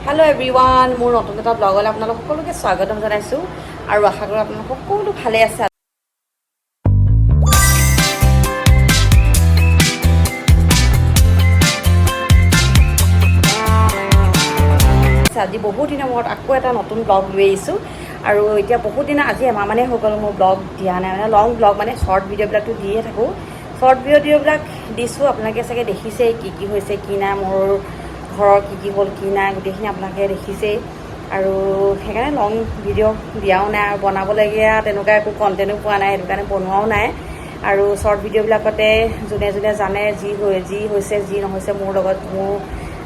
Hello' everyone, মোৰ নতুন এটা ব্লগলৈ আপোনালোক সকলোকে স্বাগতম জনাইছোঁ আৰু আশা কৰোঁ আপোনালোক সকলো ভালে আছে। আজি বহুত দিনৰ মূৰত আকৌ এটা নতুন ব্লগ লৈ আহিছোঁ আৰু এতিয়া বহুত দিনৰ আজি এমাহ মানেই হৈ গ'ল মোৰ ব্লগ দিয়া নাই, মানে লং ব্লগ মানে শ্বৰ্ট ভিডিঅ'বিলাকতো দিয়ে থাকোঁ। শ্বৰ্ট ভিডিঅ'বিলাক দিছোঁ, আপোনালোকে চাগে দেখিছেই কি হৈছে কি নাই, মোৰ ঘৰৰ কি হ'ল কি নাই গোটেইখিনি আপোনালোকে দেখিছেই। আৰু সেইকাৰণে লং ভিডিঅ' দিয়াও নাই আৰু বনাবলগীয়া তেনেকুৱা একো কণ্টেণ্টো পোৱা নাই, সেইটো কাৰণে বনোৱাও নাই। আৰু শ্বৰ্ট ভিডিঅ'বিলাকতে যোনে যোনে জানে যি হৈছে যি নহৈছে মোৰ লগত,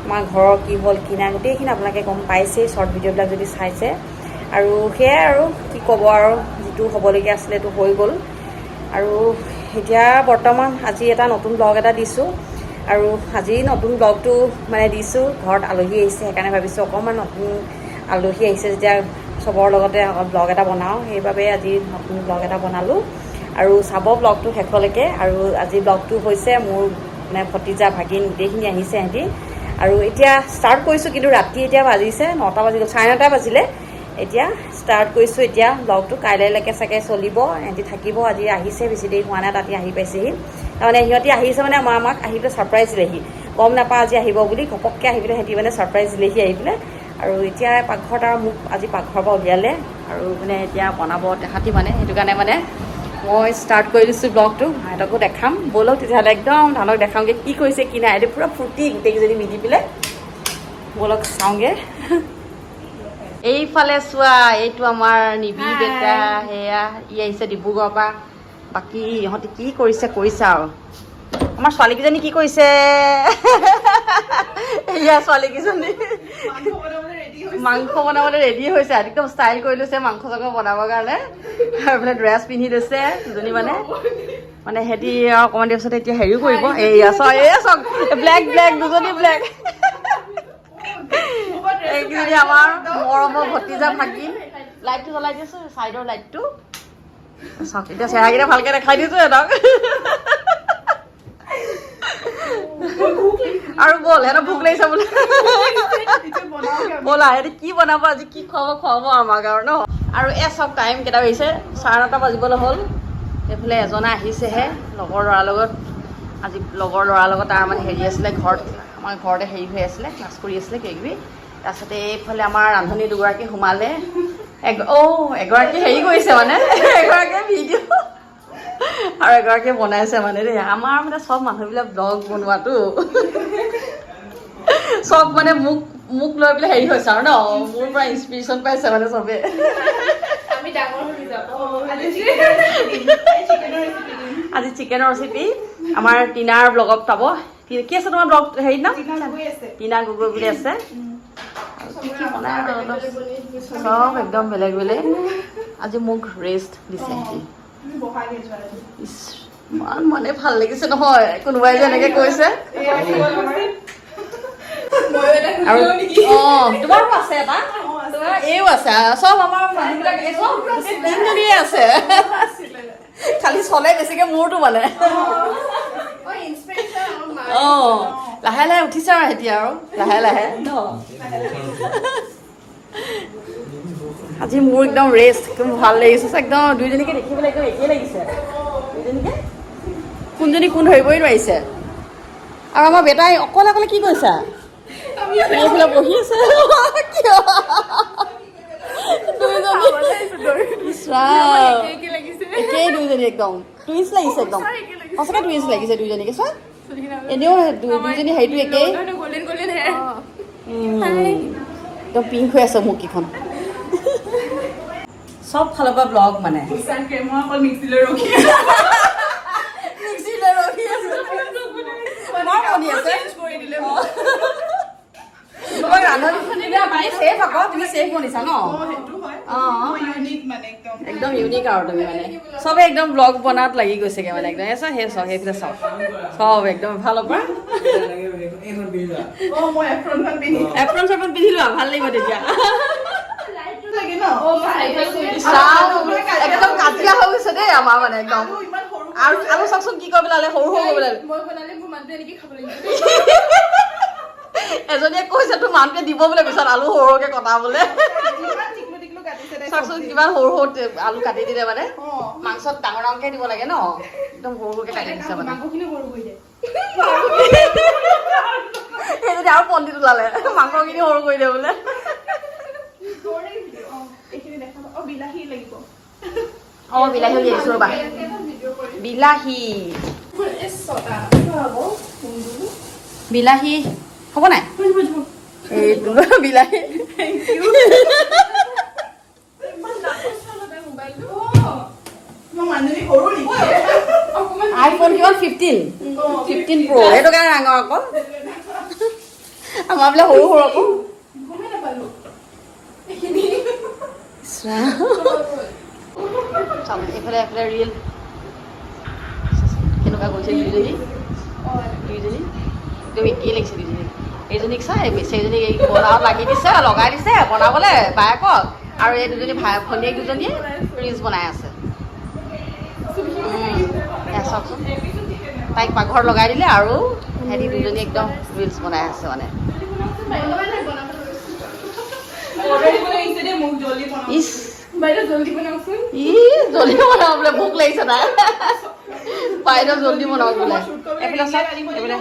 আমাৰ ঘৰৰ কি হ'ল কি নাই গোটেইখিনি আপোনালোকে গম পাইছেই শ্বৰ্ট ভিডিঅ'বিলাক যদি চাইছে। আৰু সেয়াই আৰু কি ক'ব, আৰু যিটো হ'বলগীয়া আছিলে সেইটো হৈ গ'ল। আৰু এতিয়া বৰ্তমান আজি এটা নতুন ব্লগ এটা দিছোঁ আৰু আজি নতুন ব্লগটো মানে দিছোঁ, ঘৰত আলহী আহিছে সেইকাৰণে ভাবিছোঁ অকণমান নতুন আলহী আহিছে যেতিয়া চবৰ লগতে ব্লগ এটা বনাওঁ, সেইবাবে আজি নতুন ব্লগ এটা বনালোঁ। আৰু চাব ব্লগটো শেষলৈকে। আৰু আজি ব্লগটো হৈছে মোৰ মানে ভতিজা ভাগিন গোটেইখিনি আহিছে সিহঁতি। আৰু এতিয়া ষ্টাৰ্ট কৰিছোঁ, কিন্তু ৰাতি এতিয়া বাজিছে 9টা বাজি গ'ল, 9:30 বাজিলে। এতিয়া ষ্টাৰ্ট কৰিছোঁ এতিয়া ব্লগটো, কাইলৈলৈকে চাগে চলিব, সিহঁতি থাকিব। আজি আহিছে, বেছি দেৰি হোৱা নাই, তাতে আহি পাইছেহি। তাৰমানে সিহঁতি আহিছে মানে আমাক আহি পেলাই ছাৰপ্ৰাইজ দিলেহি, গম নাপাওঁ আজি আহিব বুলি, ঘপককৈ আহি পেলাই সিহঁতি মানে ছাৰপ্ৰাইজ দিলেহি আহি পেলাই। আৰু এতিয়া পাকঘৰত আৰু মোক আজি পাকঘৰৰ পৰা উলিয়ালে আৰু মানে এতিয়া বনাব তেহাঁতি মানে, সেইটো কাৰণে মানে মই ষ্টাৰ্ট কৰি দিছোঁ ব্লগটো, সিহঁতকো দেখাম ব'লক তেতিয়াহ'লে, একদম ধানক দেখাওঁগৈ কি কৰিছে কি নাই। এইটো পূৰা ফূৰ্তি গোটেইকেইজনী মিলি পেলাই, ব'লক চাওঁগৈ। এইফালে চোৱা, এইটো আমাৰ নিবি বেটা, সেয়া ই আহিছে ডিব্ৰুগড়ৰ পৰা। বাকী ইহঁতি কি কৰিছে আৰু আমাৰ ছোৱালীকেইজনী কি কৰিছে, এয়া ছোৱালীকেইজনী মাংস বনাবলৈ ৰেডি হৈছে, একদম ষ্টাইল কৰি লৈছে মাংস চাংস বনাবৰ কাৰণে। আৰু এইফালে ড্ৰেছ পিন্ধি লৈছে দুজনী মানে সিহঁতি আৰু অকণমান দেৰি পিছতে এতিয়া হেৰিও কৰিব। এয়া চক ব্লেক দুজনী ব্লেক, এইকেইজনী আমাৰ মৰমৰ ভতিজা ভাগিন। লাইটটো জ্বলাই দিছোঁ, ছাইডৰ লাইটটো চাওক, এতিয়া চেহেৰাকেইটা ভালকৈ দেখাই দিছোঁ সিহঁতক। আৰু ব'ল, সিহঁতৰ ভোক লাগিছে বোলে, ব'লা সিহঁতে কি বনাব আজি, কি খুৱাব আমাক আৰু ন। আৰু চব টাইম কেইটা বাজিছে, 9:30 বাজিবলৈ হ'ল। এইফালে এজনে আহিছেহে লগৰ ল'ৰাৰ লগত, আজি লগৰ ল'ৰাৰ লগত তাৰ মানে হেৰি আছিলে ঘৰত, আমাৰ ঘৰতে হেৰি হৈ আছিলে, ক্লাছ কৰি আছিলে কিবাকিবি। তাৰপিছতে এইফালে আমাৰ ৰান্ধনী দুগৰাকী সোমালে, এগৰাকী হেৰি কৰিছে মানে, এগৰাকীয়ে ভিডিঅ' আৰু এগৰাকীয়ে বনাইছে মানে দেই। আমাৰ মানে চব মানুহবিলাক ব্লগ বনোৱাটো চব মানে মোক লৈ পেলাই হেৰি হৈছে আৰু ন, মোৰ পৰা ইনস্পিৰেশ্যন পাইছে মানে চবে। আজি চিকেনৰ ৰেচিপি আমাৰ টিনাৰ ব্লগত পাব। কি আছে তোমাৰ ব্লগ হেৰি নাম? টিনা গগৈ বুলি আছে। চব একদম বেলেগ বেলেগ। আজি মোক ৰেষ্ট দিছে সিহঁতি। ইমান মানে ভাল লাগিছে নহয়, কোনোবাই যে এনেকে কৈছে। আৰু তোমাৰো আছে এটা, এইও আছে, চব আমাৰ মানুহবিলাক তিনিজনীয়ে আছে। খালি চলে বেছিকে মোৰতো মানে। লাহে লাহে উঠিছে আৰু এতিয়া আৰু লাহে লাহে ন। আজি মোৰ একদম ৰেষ্ট, একদম ভাল লাগিছে একদম। দুইজনীকে দেখিবলৈ একদম একেই লাগিছে, দুইজনীকে কোনজনী কোন ধৰিবই নোৱাৰিছে। আৰু আমাৰ বেটাই অকলে কি কৰিছা? এইফালে বহি আছে কিয়? একেই দুইজনী একদম টুইন্স লাগিছে, একদম সঁচাকৈ টুইন্স লাগিছে দুইজনীকে। চোৱা এনেও দুইজনী হেৰিটো একেই, একদম পিংক হৈ আছে মুখকেইখন। চব ফালৰ পৰা ব্লগ মানে একদম ইউনিক আৰু তুমি মানে চবে একদম ব্লগ বনাত লাগি গৈছেগে মানে একদম। সেইফালে চব একদম ফালৰ পৰা এপ্ৰন চেপ্ৰন পিন্ধি লোৱা, ভাল লাগিব তেতিয়া। একদম কাজিয়া হৈ গৈছে দেই আমাৰ মানে একদম। আৰু চাওকচোন কি কৰিব লাগে, সৰু কৰিব লাগে। এজনীয়ে কৈছে তোৰ মানুহটোৱে দিব বোলে পিছত আলু সৰু সৰুকে কটা বোলে চাওকচোন কিমান সৰু সৰু আলু কাটি দিলে মানে মাংসত ডাঙৰ ডাঙৰকে দিব লাগে ন একদম সৰু সৰুকে কাটি দিছে মানে সেইজনী আৰু পণ্ডিত ওলালে মাংসখিনি সৰু কৰি দিয়ে বোলে বিলাহী উলিয়াইছো ৰ'বা বিলাহী বিলাহী হ'ব নাই এইটো বিলাহী আইফোন কিমান 15 Pro সেইটো কাৰণে ডাঙৰ আকৌ আমাৰ বোলে সৰু সৰু আকৌ এইফালে এফালে ৰিল কেনেকুৱা কৰিছে দুইজনী একদম একেই লাগিছে দুইজনী এইজনীক চাই সেইজনীক এই বনাব লাগি দিছে লগাই দিছে বনাবলৈ বায়েকক আৰু এই দুজনী ভনীয়েক দুজনীয়ে ৰিলচ বনাই আছে চাওকচোন তাইক পাকঘৰত লগাই দিলে আৰু সিহঁতি দুজনী একদম ৰিলচ বনাই আছে মানে ইছ জলদি বনাব বোলে ভোক লাগিছে তাই বাইদেউ জলদি বনাব বোলে এইফালে চাওক এইফালে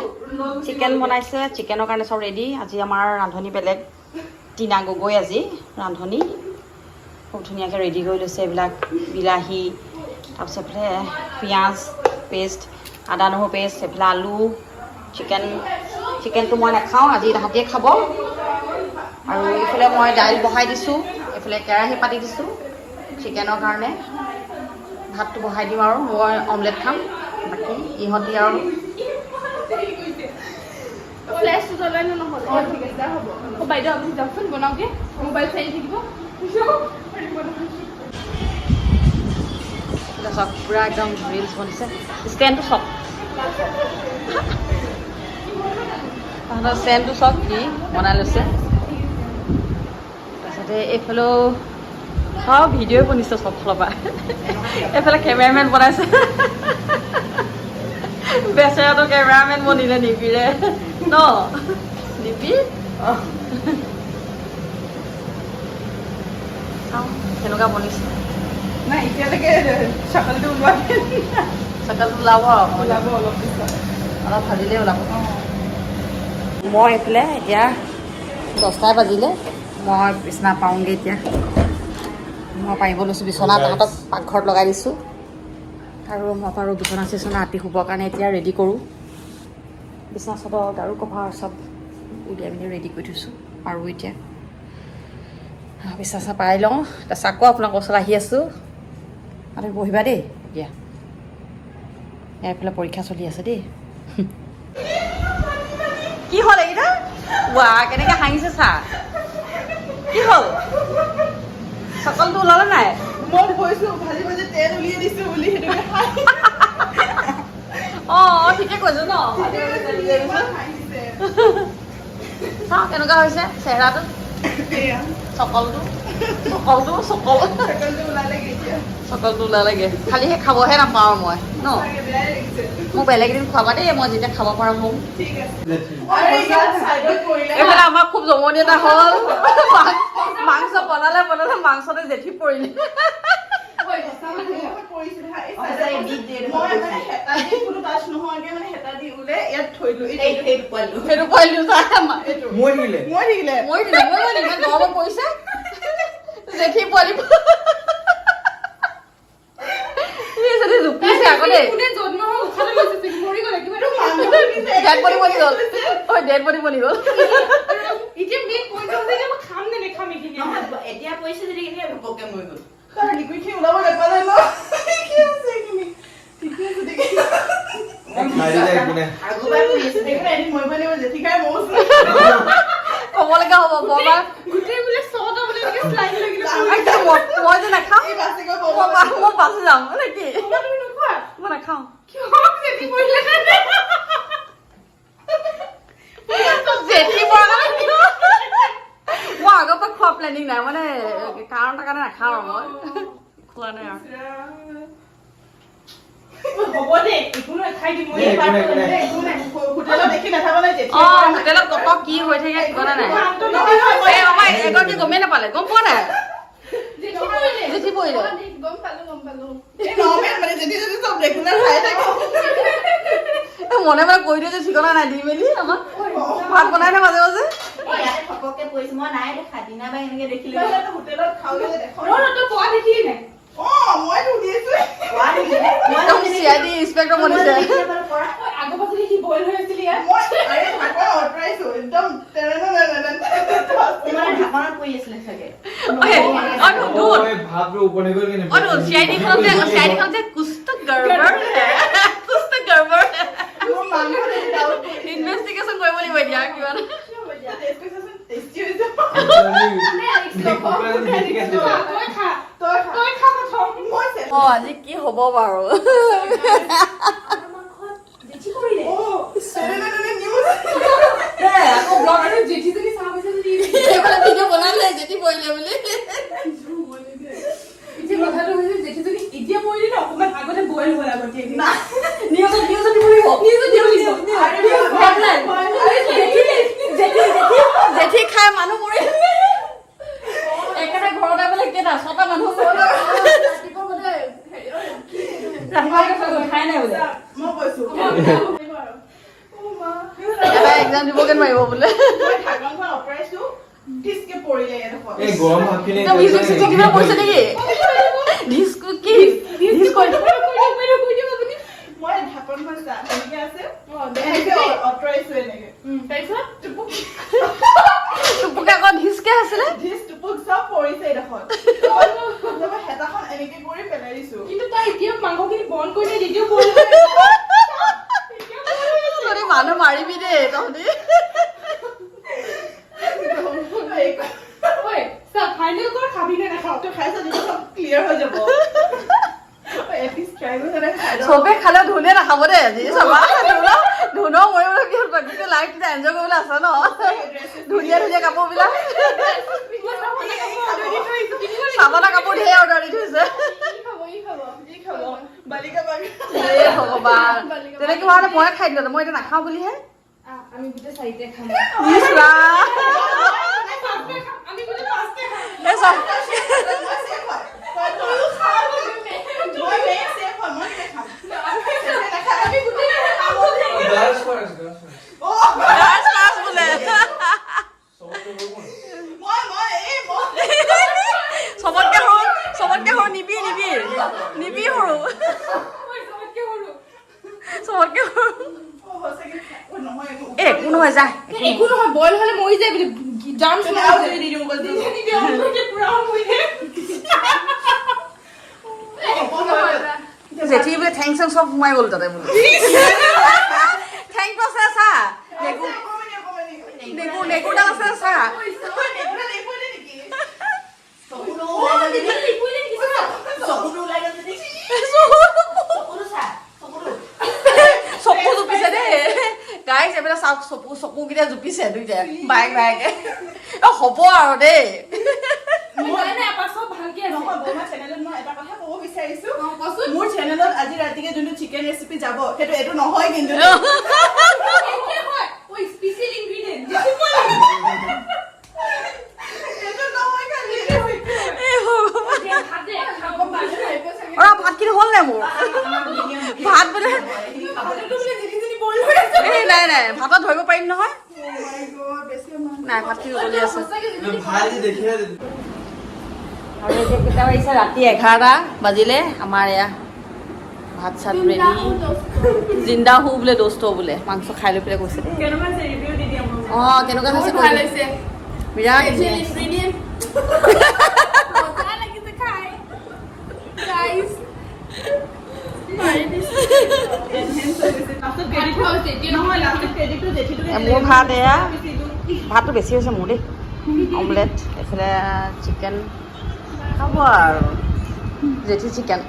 চিকেন বনাইছে চিকেনৰ কাৰণে চব ৰেডি আজি আমাৰ ৰান্ধনি বেলেগ টিনা গগৈ আজি ৰান্ধনি খুব ধুনীয়াকৈ ৰেডি কৰি লৈছে এইবিলাক বিলাহী তাৰপিছত এইফালে পিঁয়াজ পেষ্ট আদা নহৰু পেষ্ট এইফালে আলু চিকেনটো মই নাখাওঁ আজি তাহাঁতিয়ে খাব আৰু এইফালে মই দাইল বহাই দিছোঁ এইফালে কেৰাহী পাতি দিছোঁ চিকেনৰ কাৰণে ভাতটো বহাই দিম আৰু মই অমলেট খাম বাকী ইহঁতি আৰু বাইদেউ আপুনি যাওকচোন বনাওঁগে মোবাইল চাই থাকিব চক পূৰা একদম ৰিলচ বনিছে ষ্টেণ্ডটো চক তাহাঁতৰ ষ্টেণ্ডটো চক দি বনাই লৈছে তাৰপিছতে এইফালেও চব ভিডিঅ'ই বনিছে চব ফালৰ পৰা এইফালে কেমেৰামেন বনাইছে বেচেৰাটো কেমেৰামেন বনিলে নিবিৰে ন নিবি চাওঁ কেনেকুৱা বনিছে নাই এতিয়ালৈকে চাকালটো ওলাব অলপ অলপ ভাজিলেই ওলাব মই এইফালে এতিয়া 10টাই বাজিলে মই বিচনা পাওঁগৈ এতিয়া মই পাৰিব লৈছোঁ বিচনা তাহাঁতক পাকঘৰত লগাই দিছোঁ আৰু মই পাৰোঁ বিচনা চিচনা ৰাতি শুবৰ কাৰণে এতিয়া ৰেডি কৰোঁ বিচনা চাদৰ গাৰু কভাৰ চব উলিয়াই মেলি ৰেডি কৰি থৈছোঁ আৰু এতিয়া বিচনা চাহ পাই লওঁ তাৰপিছত আকৌ আপোনালোকৰ ওচৰত আহি আছোঁ আৰু বহিবা দেই এতিয়া এইফালে পৰীক্ষা চলি আছে দেই কি হ'ল এইকেইটা ৱা কেনেকৈ হাঁহিছে চা কি হ'ল চকলটো ওলালে নাই মই কৈছো ভাজি ভাজি তেল উলিয়াই দিছো বুলি সেইটোকে অঁ ঠিকে কৈছো ন চাওঁ কেনেকুৱা হৈছে চেহেৰাটো চকলটো ওলালেগে খালি সেই খাবহে নাপাওঁ মই ন মোক বেলেগ এদিন খুৱাবা দেই মই যেতিয়া খাব পৰা হ'ম এইফালে আমাৰ খুব জমনি এটা হ'ল মাংস বনালে মাংসতে জেঠি পৰিলে জেঠি পোৱালি জুপিছে আকৌ দেই ডেড বডি বনি গ'ল ঐ ডেড বডি বনি গ'ল এতিয়া পইচা যদি প্ৰগ্ৰেম হৈ গ'ল লিকুইডখিনি ওলাব নাপালে ন কি আছে এইখিনি ঠিকে আছে দেখি ক'বলগীয়া হ'ব বাবা গোটেই বোলে ছটা বোলে শ্লাইড লাগিলে মই যে নাখাওঁ মই বাচি যাম নেকি মই নাখাওঁ জেঠি পৰা মই আগৰ পৰা খোৱা প্লেনিং নাই মানে কাৰণ এটা কাৰণে নাখাওঁ আৰু মই খোৱা নাই আৰু হ'ব দে একো নহয় খাই দিম মই হোটেলত দেখি নাথাকা নাই যে হোটেলত কত কি হৈ থাকে ঠিকনা নাই এগৰাকী গমেই নাপালে গম পোৱা নাই জেঠি পৰিলে গম পালো নৰ্মেল মানে যদি চব ৰেগুলাৰ খাই থাকো মনে মনে কৈ দিয়ে যে ঠিকনা নাই দি মেলি আমাক ভাত বনাই নে মাজে মাজে ইয়াতে থপকে পৰিছে মই নাই দেখা দিনা বাই এনেকে দেখিলো হোটেলত খাওঁগে দেখো তো পোৱা দেখিলি নাই মই শুনিছো একদম চিআইডি ইন্সপেক্টৰ বনিছে আগৰ পাছতে সি বইল হৈ আছিল ইয়াত মই আৰে ঢাকন অতৰাইছো একদম মানে ঢাকনত পৰি আছিল চাগে ভাবৰে উপৰে গল কেনে চিআইডি খন যে কুস্ত গড়বড় কুস্ত গড়বড় মোৰ মানুহ ডাউট ইনভেষ্টিগেশ্যন কৰিব লাগিব এতিয়া কিবা টেষ্টি হৈছে তই খা প্ৰথম মই আজি কি হ'ব বাৰু জেঠি কৰিলে নিউজ আকৌ ব্লগ আৰু জেঠিজনী চাহ পাইছে যদি এইফালে ভিডিঅ' বনালে জেঠি পৰিলে বুলি এতিয়া কথাটো হৈছে জেঠিজনী এতিয়া পৰিলে ন অকমান আগতে বইল হ'ল আগতীয়াকে না নিউজত দিব জেঠি খাই মানুহ মৰি একেটা ঘৰতে বোলে কেইটা 6টা মানুহ খাই নাই বোলে মই কৈছো এটা এক্সাম দিবগে নোৱাৰিব বোলে মই ঢাকনখন অতৰাইছো ডিস্কে পৰিলে এডোখৰ এই গৰম ভাতখিনি মিউজিক চিউজিক কিবা কৈছে নেকি ডিস্কো কি ডিস্কো মই ঢাকনখন চা এনেকে আছে এনেকে অতৰাইছো এনেকে তাৰপিছত টুপুকে আকৌ ধিচকে আছিলে ডিস টুপুক চব পৰিছে এডোখৰ মই হেতাখন এনেকে কৰি পেলাই দিছো কিন্তু তাই এতিয়া মাংসখিনি বন্ধ কৰি দিয়ে যদিও বইল যদি মানুহ মাৰিবি দেই তহঁতি ঐ চা ফাইনেল কৰ খাবি নে নাখাও তো খাইছ দিলে সব ক্লিয়াৰ হৈ যাব এপিস ট্ৰাই কৰে খাই চবে খালে ধুনে নাখাব দেই আজি চাবা ধুনো মৰিবলৈ কি হ'ল গোটেই লাইফটো এনজয় কৰিবলৈ আছে ন ধুনীয়া ধুনীয়া কাপোৰবিলাক চাবনা কাপোৰ ধেৰ অৰ্ডাৰ দি থৈছে কি খাব বালিকা বাগ এই ভগৱান তেনেকে হোৱা মই খাই দিলো মই এতিয়া নাখাওঁ বুলিহে আমি গোটেই চাৰিটা খাম ইছ ৰাম আমি গোটেই পাঁচটা খাম এই চব গাৰ্লস ফাৰ্স্ট গাৰ্লছ ক্লাছ বোলে চবতকে সৰু নিবি সৰু চবতকে সৰু এ একো নহয় যা একো নহয় বইল হলে মৰি যায় বুলি জাম জেঠি বোলে থেং চেং চব সোমাই গ'ল তাতে বোলে থেংক আছে চা নেগুৰডাল আছে চা চকু জুপিছে দেই গাইছ এইবিলাক চাওক চকুকেইটা জুপিছে দুইটাই বাইকে হ'ব আৰু দেই মোৰ চেনেলত আজি ৰাতিকে যোনটো চিকেন ৰেচিপি যাব সেইটো এইটো নহয় কিন্তু ভাতখিনি হ'ল নাই মোৰ ভাত বোলে নাই ভাতত ধৰিব পাৰিম নহয় নাই ভাতখিনি উতলি আছে ভাজি দেখিয়ে আৰু এতিয়া কেইটা বাজিছে ৰাতি 11টা বাজিলে আমাৰ এয়া ভাত চাত ৰেডি জিন্দা হু বোলে দোস্ত বোলে মাংস খাই লৈ পেলাই কৈছে অঁ কেনেকুৱা হৈছে বিৰাট মোৰ ভাত এয়া ভাতটো বেছি হৈছে মোৰ দেই অমলেট এইফালে চিকেন খাব আৰু জেঠি চিকেন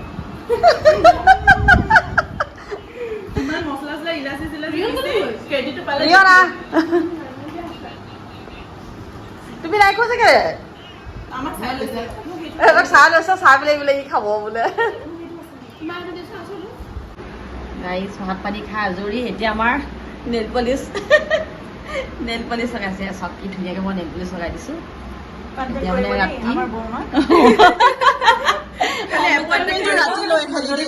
তুমি নাই খোৱা চাগে চাহ লৈছে চাহ পেলাই বোলে ই খাব বোলে গাইজ ভাত পানী খাই আজৰি এতিয়া আমাৰ নেল পলিচ লগাইছে চব কি ধুনীয়াকৈ মই নেল পলিচ লগাই দিছোঁ এতিয়া মানে ৰাতি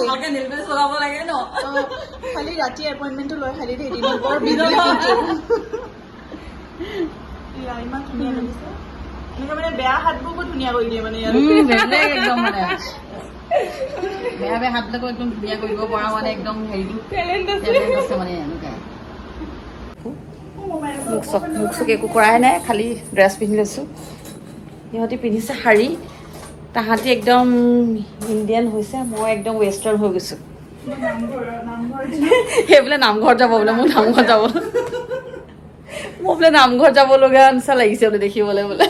ভালকৈ নেল পলিচ লগাব লাগে ন খালি ৰাতি এপইণ্টমেণ্টটো লৈ খালি দেই ইমান ধুনীয়া লাগিছে এনেকৈ মানে বেয়া হাতবোৰকো ধুনীয়া কৰি দিয়ে মানে বেলেগ একদম মানে বেয়া বেয়া হাতবিলাকো একদম ধুনীয়া কৰিব পৰা মানে একদম হেৰিটো টেলেণ্ট আছে মানে এনেকুৱা মোক চক একো কৰাই নাই খালি ড্ৰেছ পিন্ধি লৈছোঁ সিহঁতি পিন্ধিছে শাৰী তাহাঁতি একদম ইণ্ডিয়ান হৈছে মই একদম ৱেষ্টাৰ্ণ হৈ গৈছোঁ সেই বোলে নামঘৰত যাব বোলে মোৰ নামঘৰত যাব মই বোলে নামঘৰত যাব লগা নিচিনা লাগিছে বোলে দেখিবলৈ বোলে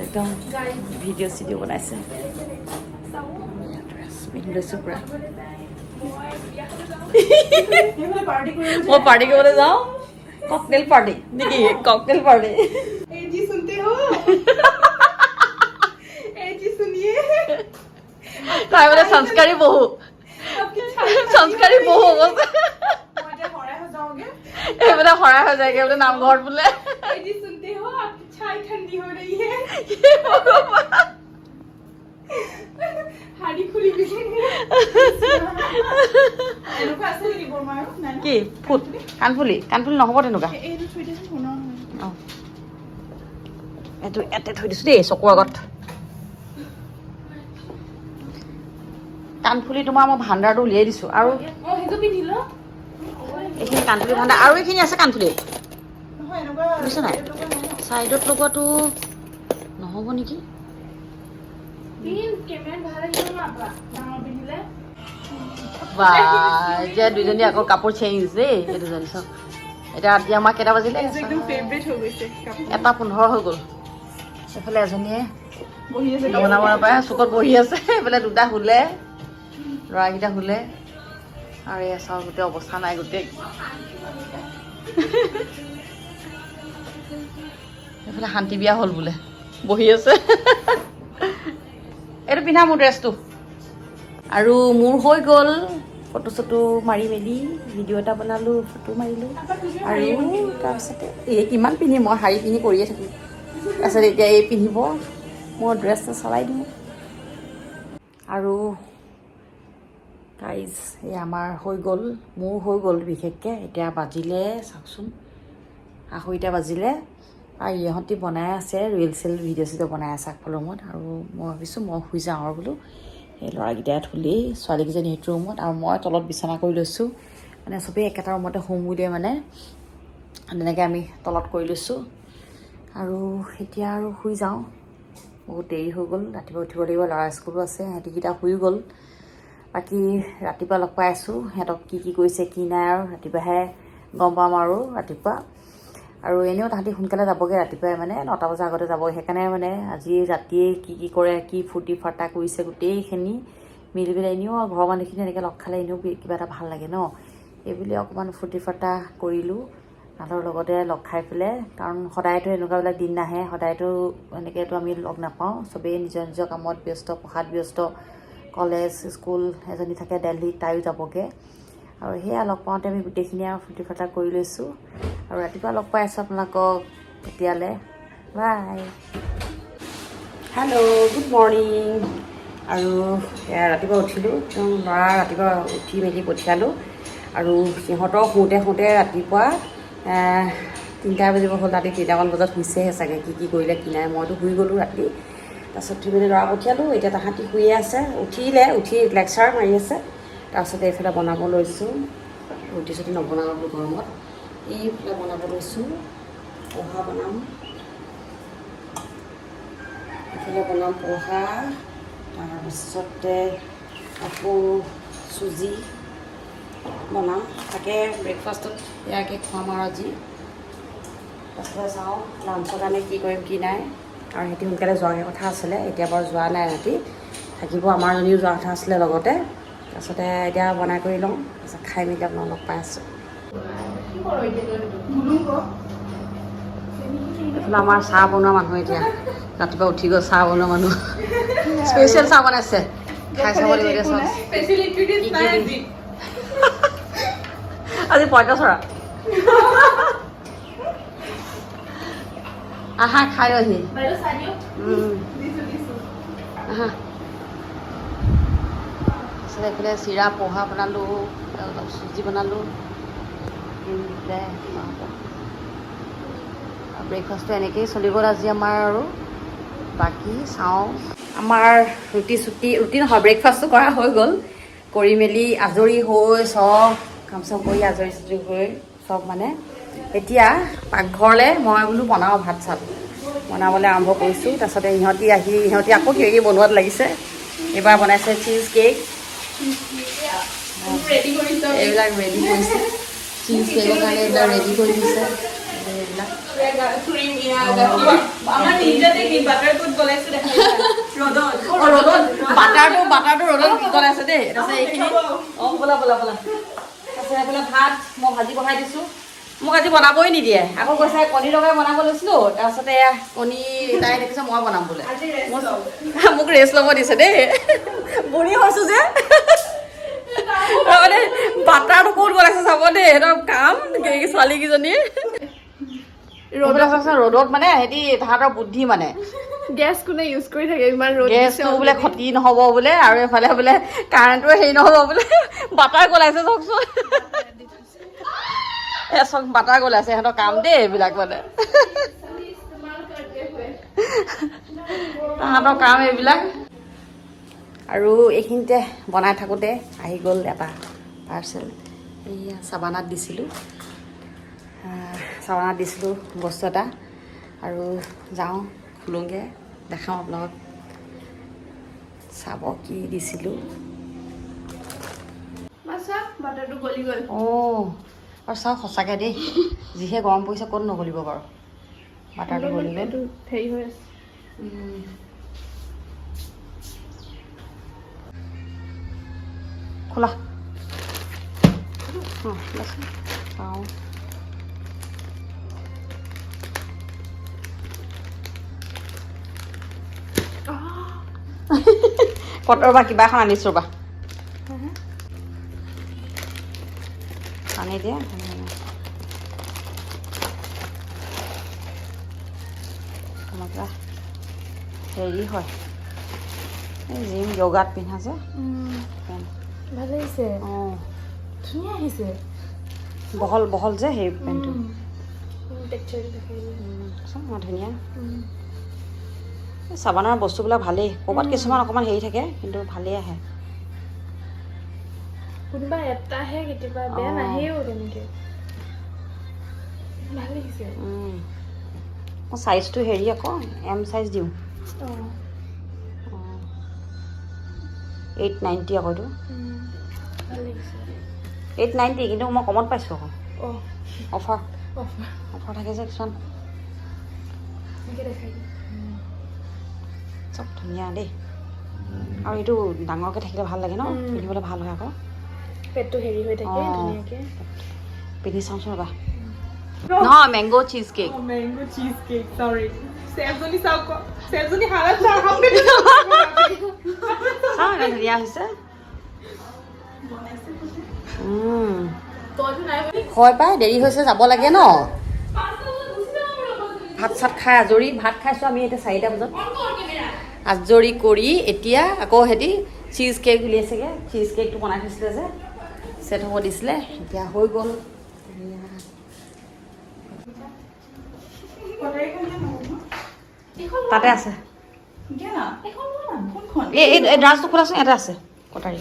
একদম ভিডিঅ' চিডিঅ' বনাইছে ড্ৰেছ পিন্ধি লৈছোঁ পূৰা মই পাৰ্টি কৰিবলৈ যাওঁ ককটেল পাৰ্টি নেকি ককটেল পাৰ্টি जी सुनते हो जी सुनिए তাই বোলে সংস্কাৰী বহু এইবোলে শৰাই হৈ যায়গে বোলে নামঘৰত বোলে जी सुनते हो आपकी छाई ठंडी हो रही है हाड़ी खुली কি ফুট কাণফুলি নহ'ব তেনেকুৱা অঁ এইটো ইয়াতে থৈ দিছোঁ দেই চকুৰ আগত কাণফুলি তোমাৰ মই ভাণ্ডাৰটো উলিয়াই দিছোঁ আৰু এইখিনি কাণফুলি ভাণ্ডাৰ আৰু এইখিনি আছে কাণফুলি বুজিছে নাই চাইডত লগোৱাটো নহ'ব নেকি বা এতিয়া দুইজনী আকৌ কাপোৰ চেঞ্জ দেই এই দুজনী চব এতিয়া ৰাতি আমাৰ কেইটা বাজিলে 1:15 হৈ গ'ল এইফালে এজনীয়ে বনাব নাপায় চুকত বহি আছে এইফালে দুটা শুলে ল'ৰাকেইটা শুলে আৰু এয়া চাওঁ গোটেই অৱস্থা নাই গোটেই এইফালে শান্তি বিয়া হ'ল বোলে বহি আছে এইটো পিন্ধা মোৰ ড্ৰেছটো আৰু মোৰ হৈ গ'ল ফটো চটো মাৰি মেলি ভিডিঅ' এটা বনালোঁ ফটো মাৰিলোঁ আৰু তাৰপিছতে এই কিমান পিন্ধিম মই শাৰী পিন্ধি কৰিয়ে থাকিম তাৰপিছত এতিয়া এই পিন্ধিব মই ড্ৰেছটো চলাই দিওঁ আৰু গাইজ এই আমাৰ হৈ গ'ল মোৰ হৈ গ'ল বিশেষকৈ এতিয়া বাজিলে চাওকচোন 2:30 বাজিলে আৰু ইহঁতি বনাই আছে ৰিল চিল ভিডিঅ' চিডিঅ' বনাই আছে আগফালৰ ৰুমত আৰু মই ভাবিছোঁ মই শুই যাওঁ আৰু বোলো এই ল'ৰাকেইটাই থ'লেই ছোৱালীকেইজনী সেইটো ৰুমত আৰু মই তলত বিচনা কৰি লৈছোঁ মানে চবেই একেটা ৰুমতে শুম বুলিয়ে মানে তেনেকৈ আমি তলত কৰি লৈছোঁ আৰু এতিয়া আৰু শুই যাওঁ বহুত দেৰি হৈ গ'ল ৰাতিপুৱা উঠিব লাগিব ল'ৰা স্কুলো আছে সিহঁতিকেইটা শুই গ'ল বাকী ৰাতিপুৱা লগ পাই আছোঁ সিহঁতক কি কি কৰিছে কি নাই আৰু ৰাতিপুৱাহে গম পাম আৰু ৰাতিপুৱা আৰু এনেও তাহাঁতি সোনকালে যাবগৈ ৰাতিপুৱাই মানে 9টা বজাৰ আগতে যাব সেইকাৰণে মানে আজি ৰাতিয়ে কি কি কৰে কি ফূৰ্তি ফাৰ্তা কৰিছে গোটেইখিনি মিলি পেলাই এনেও ঘৰৰ মানুহখিনি এনেকৈ লগ খালে এনেও কিবা এটা ভাল লাগে ন এইবুলি অকণমান ফূৰ্তি ফাৰ্তা কৰিলোঁ তাহাঁতৰ লগতে লগ খাই পেলাই কাৰণ সদায়তো এনেকুৱাবিলাক দিন নাহে সদায়তো এনেকৈতো আমি লগ নাপাওঁ চবেই নিজৰ নিজৰ কামত ব্যস্ত পঢ়াত ব্যস্ত কলেজ স্কুল এজনী থাকে দিল্লীত তাইও যাবগৈ আৰু সেয়া লগ পাওঁতে আমি গোটেইখিনি আৰু ফূৰ্তি ফাৰ্তা কৰি লৈছোঁ আৰু ৰাতিপুৱা লগ পাই আছোঁ আপোনালোকক তেতিয়ালৈ বাই হেল্ল' গুড মৰ্ণিং আৰু ৰাতিপুৱা উঠিলোঁ একদম ল'ৰা ৰাতিপুৱা উঠি মেলি পঠিয়ালোঁ আৰু সিহঁতৰ শুওঁতে ৰাতিপুৱা 3টা বাজিব হ'ল ৰাতি 3টামান বজাত শুইছেহে চাগে কি কি কৰিলে কি নাই মইতো শুই গ'লোঁ ৰাতি তাৰপিছত উঠি মেলি ল'ৰা পঠিয়ালোঁ এতিয়া তাহাঁতি শুয়ে আছে উঠি লেকচাৰ মাৰি আছে তাৰপিছতে এইফালে বনাব লৈছোঁ ৰুটি চুটি নবনাওঁ বোলো গৰমত এইফালে বনাব লৈছোঁ পোহা বনাম এইফালে বনাম পোহা তাৰপিছতে আকৌ চুজি বনাম তাকে ব্ৰেকফাষ্টত ইয়াকে খুৱাম আৰু আজি তাৰপিছতে চাওঁ লাঞ্চৰ কাৰণে কি কৰিম কি নাই আৰু সিহঁতি সোনকালে যোৱাকৈ কথা আছিলে এতিয়া বাৰু যোৱা নাই ৰাতি থাকিব আমাৰজনীও যোৱা কথা আছিলে লগতে তাৰপিছতে এতিয়া বনাই কৰি লওঁ তাৰপিছত খাই মেলি আপোনাক লগ পাই আছোঁ এইফালে আমাৰ চাহ বনোৱা মানুহ এতিয়া ৰাতিপুৱা উঠি গ'ল চাহ বনোৱা মানুহ স্পেচিয়েল চাহ বনাইছে খাই চাব লাগিব এতিয়া চচ স্পেচিয়েল ইনগ্ৰেডিয়েণ্টছ নাই আজি আজি পঁইতাচোৰা আহা খাই আহি বাইদেউ চাই দিয়ক দিছো আহা তাৰপিছত এইফালে চিৰা পোহা বনালোঁ অলপ চুজি বনালোঁ ব্ৰেকফাষ্টটো এনেকেই চলিব আজি আমাৰ আৰু বাকী চাওঁ আমাৰ ৰুটি নহয় ব্ৰেকফাষ্টটো কৰা হৈ গ'ল কৰি মেলি আজৰি হৈ চব কাম চাম কৰি আজৰি হৈ চব মানে এতিয়া পাকঘৰলৈ মই বোলো বনাওঁ ভাত চাত বনাবলৈ আৰম্ভ কৰিছোঁ তাৰপিছতে ইহঁতি আকৌ কিবা কিবি বনোৱাত লাগিছে এইবাৰ বনাইছে চিজ কেক এইবিলাক ৰেডি কৰিছে চিজ কেকৰ কাৰণে এইবিলাক ৰেডি কৰি দিছে এইবিলাক বাটাৰটো ৰ'দত কি গলাইছে দেই তাৰপিছত এইখিনি বোলা তাৰপিছত এইফালে ভাত মই ভাজি বহাই দিছোঁ মোক আজি বনাবই নিদিয়ে আকৌ কৈছে কণী লগাই বনাব লৈছিলোঁ তাৰপিছতে কণী তাই দেখিছে মই বনাম বোলে মোক ৰেষ্ট ল'ব দিছে দেই বুঢ়ী হৈছোঁ যে তাৰমানে বাটাৰটো ক'ত বনাইছে চাব দেই সিহঁতৰ কাম ছোৱালীকেইজনী ৰ'দত মানে সিহঁতি তাহাঁতৰ বুদ্ধি মানে গেছ কোনে ইউজ কৰি থাকে ইমান ৰ'দ গেছটো বোলে ক্ষতি নহ'ব বোলে আৰু এইফালে বোলে কাৰেণ্টটো হেৰি নহ'ব বোলে বাটাৰ গলাইছে চাওকচোন চব বাটাৰ গলাইছে সিহঁতৰ কাম দেই এইবিলাক মানে তাহাঁতৰ কাম এইবিলাক আৰু এইখিনিতে বনাই থাকোঁতে আহি গ'ল এটা পাৰ্চেল এইয়া চাবানাত দিছিলোঁ বস্তু এটা আৰু যাওঁ খোলোঁগৈ দেখাওঁ আপোনালোকক চাব কি দিছিলোঁ বাটাৰটো গলি গ'ল অঁ আৰু চাওক সঁচাকৈ দেই যিহে গৰম পৰিছে ক'ত নগলিব বাৰু বাটাৰটো গলি গ'ল হেৰি হৈ আছে খোলা চাওঁ পটৰ বা কিবা এখন আনিছোঁ ৰ'বা আনি দিয়া হেৰি হয় এই জিম য়োগাত পিন্ধা যে ভালে আহিছে অঁ ধুনীয়া আহিছে বহল যে সেই পেণ্টটো ধুনীয়া চাবানৰ বস্তুবিলাক ভালেই ক'ৰবাত কিছুমান অকণমান হেৰি থাকে কিন্তু ভালেই আহে কোনোবা এটাহে কেতিয়াবা বেয়া নাহেও তেনেকৈ ভাল লাগিছে মই চাইজটো হেৰি আকৌ এম চাইজ দিওঁ 890 আকৌ এইটো ভাল লাগিছে 890 কিন্তু মই কমত পাইছোঁ আকৌ অফাৰ থাকে যে কিছুমান চব ধুনীয়া দেই আৰু এইটো ডাঙৰকৈ থাকিলে ভাল লাগে ন পিন্ধিবলৈ ভাল হয় আকৌ পেটটো হেৰি হৈ থাকে ধুনীয়াকৈ পিন্ধি চাওঁচোন ৰ'বা নহয় মেংগো চিজ কেক মেংগো চিজ কেক সৰি চেফজনী চাওক চেফজনী হালত চাওক চাওঁ ইমান ধুনীয়া হৈছে হয় পাই দেৰি হৈছে যাব লাগে ন ভাত চাত খাই আজৰি ভাত খাইছোঁ আমি এতিয়া 4টা বজাত আজৰি কৰি এতিয়া আকৌ সিহঁতি চিজ কেক উলিয়াইছেগৈ চিজ কেকটো বনাই থৈছিলে যে ছেট হ'ব দিছিলে এতিয়া হৈ গ'ল তাতে আছে এই ড্ৰাছটো খোলাচোন ইয়াতে আছে কটাৰী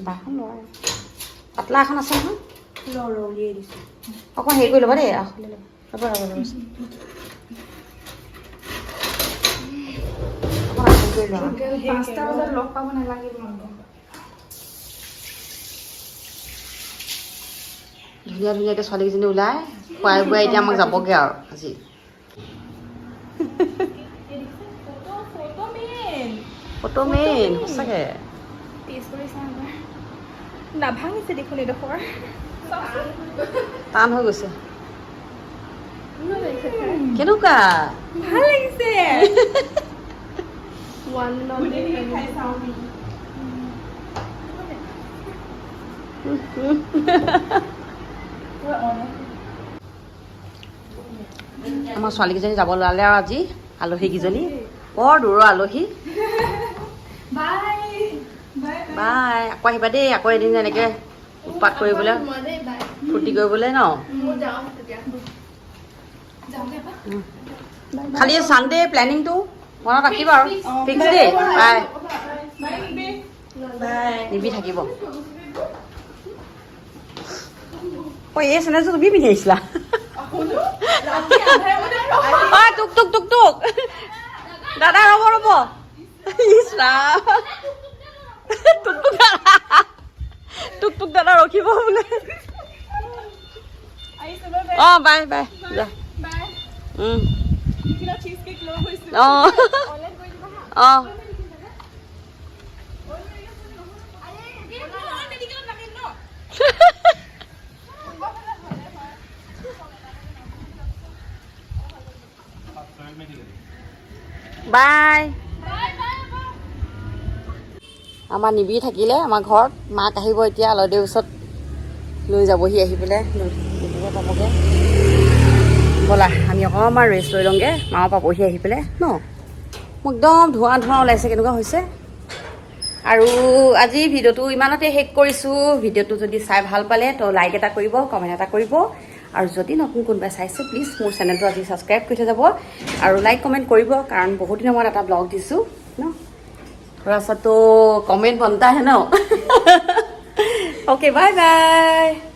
বাখন লয় পাতলা এখন আছে নহয় অকণ হেৰি কৰি ল'বা দেই ধুনীয়া ধুনীয়াকৈ ছোৱালীকেইজনী ওলাই খুৱাই বুৱাই এতিয়া আমাক যাবগৈ আৰু আজি ফটো মেইন সঁচাকৈ নাভাঙিছে দেখোন এডোখৰ টান হৈ গৈছে কেনেকুৱা ভাল লাগিছে গোটেইখিনি খাই চাওঁ আমি। আমাৰ ছোৱালীকেইজনী যাব ওলালে আৰু আজি আলহীকেইজনী বৰ দূৰৰ আলহী। বাই আকৌ আহিবা দেই, আকৌ এদিন এনেকৈ উৎপাত কৰিবলৈ ফূৰ্তি কৰিবলৈ ন। খালি চানডে প্লেনিংটো মনত ৰাখিবা আৰু ফিক্স দেই। বাই নিবি থাকিব। ঐ এই চেনেলটো তুমি পিন্ধি আহিছিলা? টুক টুক টুক টুক দাদা ৰ'ব ৰ'ব। টুক টুক দাদা, টুক টুক দাদা ৰখিব বোলে। অঁ বাই বাই যা। অঁ অঁ বাই। আমাৰ নিবি থাকিলে আমাৰ ঘৰত, মাক আহিব এতিয়া আলহীৰ ওচৰত লৈ যাবহি, আহি পেলাই লৈ পাবগৈ। ব'লা আমি অকণমান ৰেষ্ট লৈ লওঁগৈ, মাও পাবহি আহি পেলাই ন। মোৰ একদম ধোঁৱা ধোঁৱা ওলাইছে, কেনেকুৱা হৈছে। আৰু আজি ভিডিঅ'টো ইমানতে শেষ কৰিছোঁ। ভিডিঅ'টো যদি চাই ভাল পালে তো লাইক এটা কৰিব, কমেণ্ট এটা কৰিব। আৰু যদি নতুন কোনোবাই চাইছে প্লিজ মোৰ চেনেলটো আজি ছাবস্ক্ৰাইব কৰি থৈ যাব আৰু লাইক কমেণ্ট কৰিব, কাৰণ বহুত দিনৰ মূৰত এটা ব্লগ দিছোঁ ন। थोड़ा सा तो कमेंट बनता है ना। Okay bye bye.